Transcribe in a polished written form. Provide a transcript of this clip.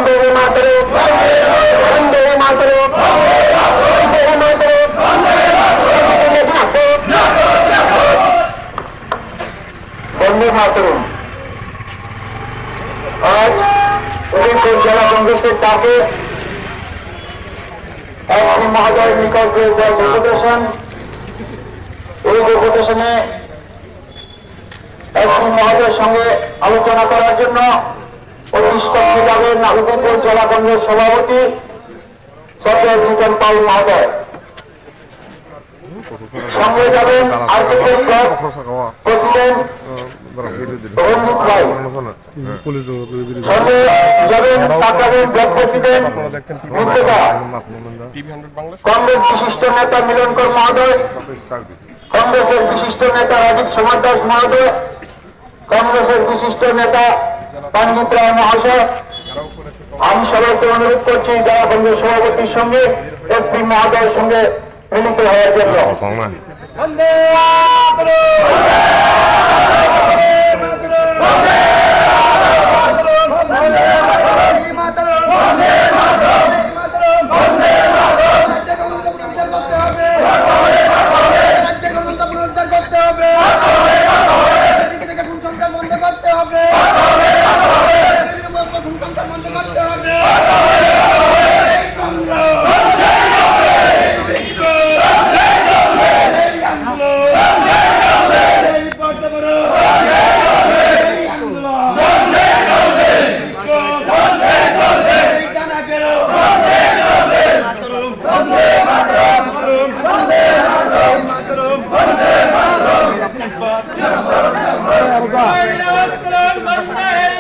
বন্দে মাতরম, বন্দে মাতরম, বন্দে মাতরম, বন্দে মাতরম। আজ উদয়পুর জেলা কংগ্রেসের ডাকে এসপি মহোদয়ের নিকট ডেপুটেশন, এই ডেপুটেশনে এসপি মহোদয়ের সঙ্গে আলোচনা করার জন্য অফিস কক্ষে যাবেন উদয়পুর জেলা কংগ্রেস সভাপতি সরকার জিতন পাল মহোদয়। সঙ্গে যাবেন আর্কিটেক্ট ক্লাব প্রেসিডেন্ট রঞ্জিত ভাই, সঙ্গে যাবেন কাকারের ব্লক প্রেসিডেন্ট মুর্তজা, কংগ্রেস বিশিষ্ট নেতা মিলনকর মহোদয়, কংগ্রেসের বিশিষ্ট নেতা রাজীব কুমার দাস মহোদয়, কংগ্রেসের বিশিষ্ট নেতা পাঞ্জিত রায় মহাশয়। আমি সবাইকে অনুরোধ করছি যারা কংগ্রেস সভাপতির সঙ্গে এসপি মহোদয়ের সঙ্গে মিলিত হওয়ার জন্য। Vande